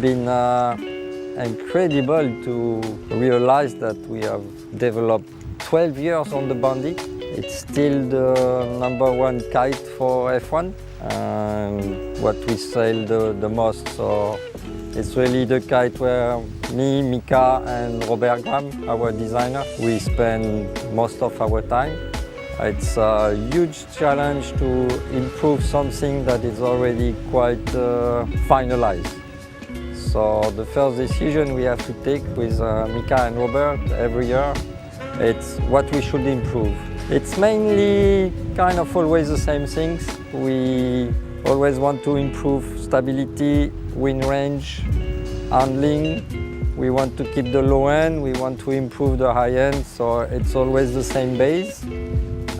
been incredible to realize that we have developed 12 years on the Bandit. It's still the #1 kite for F1 and what we sell the most. So it's really the kite where me, Mika and Robert Graham, our designer, we spend most of our time. It's a huge challenge to improve something that is already quite finalized. So the first decision we have to take with Mika and Robert every year, it's what we should improve. It's mainly kind of always the same things. We always want to improve stability, wind range, handling. We want to keep the low end, we want to improve the high end, so it's always the same base.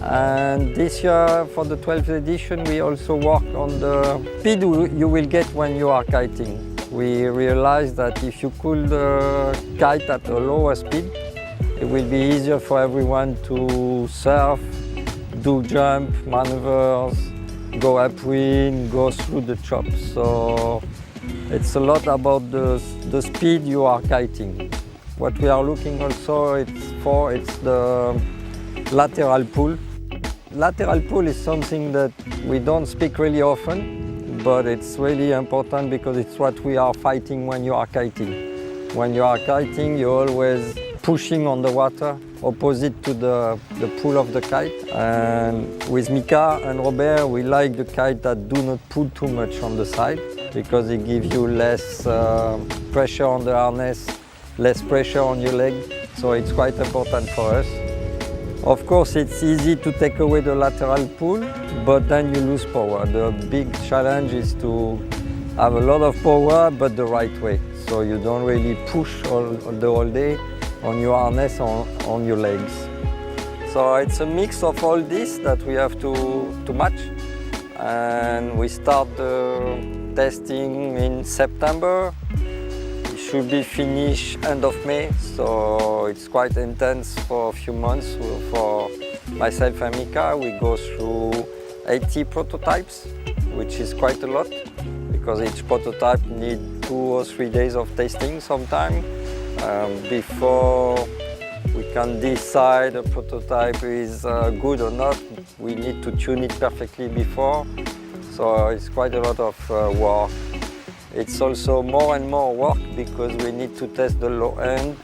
And this year, for the 12th edition, we also work on the speed you will get when you are kiting. We realized that if you cool the kite at a lower speed, it will be easier for everyone to surf, do jump, maneuvers, go upwind, go through the chops. So it's a lot about the speed you are kiting. What we are looking also it's the lateral pull. Lateral pull is something that we don't speak really often, but it's really important because it's what we are fighting when you are kiting. When you are kiting, you're always pushing on the water opposite to the pull of the kite. And with Mika and Robert, we like the kite that do not pull too much on the side because it gives you less pressure on the harness, less pressure on your leg. So it's quite important for us. Of course, it's easy to take away the lateral pull, but then you lose power. The big challenge is to have a lot of power, but the right way. So you don't really push the whole day on your harness, on your legs. So it's a mix of all this that we have to match. And we start the testing in September. It should be finished end of May, so it's quite intense for a few months. For myself and Mika, we go through 80 prototypes, which is quite a lot, because each prototype needs 2 or 3 days of testing sometime before we can decide a prototype is good or not. We need to tune it perfectly before, so it's quite a lot of work. It's also more and more work because we need to test the low end,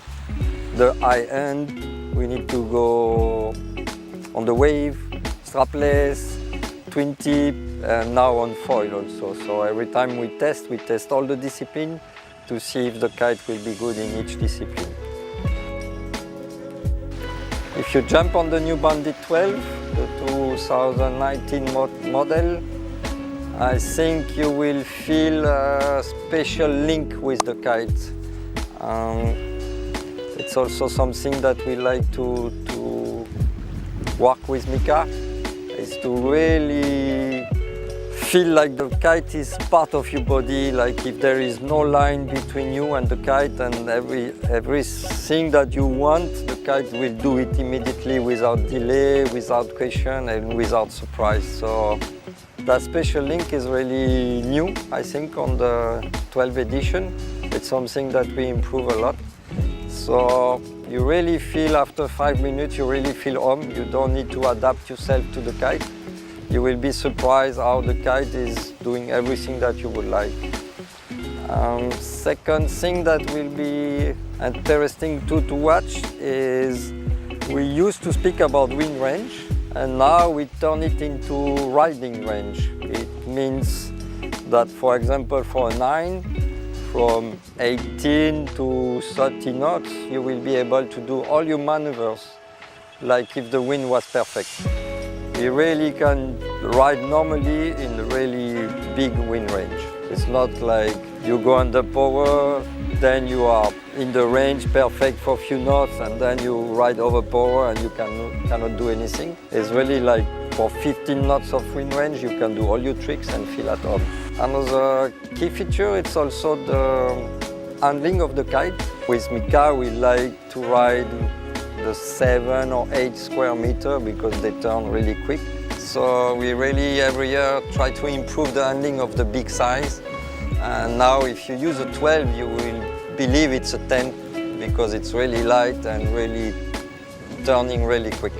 the high end. We need to go on the wave, strapless, twin tip, and now on foil also. So every time we test all the discipline to see if the kite will be good in each discipline. If you jump on the new Bandit 12, the 2019 model, I think you will feel a special link with the kite. It's also something that we like to work with Mika, is to really feel like the kite is part of your body, like if there is no line between you and the kite, and everything that you want, the kite will do it immediately without delay, without question and without surprise. So that special link is really new, I think, on the 12th edition. It's something that we improve a lot. So you really feel after 5 minutes, you really feel home. You don't need to adapt yourself to the kite. You will be surprised how the kite is doing everything that you would like. Second thing that will be interesting to watch is we used to speak about wind range, and now we turn it into riding range. It means that, for example, for a 9, from 18 to 30 knots, you will be able to do all your maneuvers like if the wind was perfect. You really can ride normally in a really big wind range. It's not like you go under power, then you are in the range perfect for a few knots, and then you ride over power and you cannot do anything. It's really like for 15 knots of wind range, you can do all your tricks and feel at home. Another key feature, it's also the handling of the kite. With Mika, we like to ride the 7 or 8 square meter because they turn really quick. So we really every year try to improve the handling of the big size. And now if you use a 12, you will believe it's a 10 because it's really light and really turning really quick.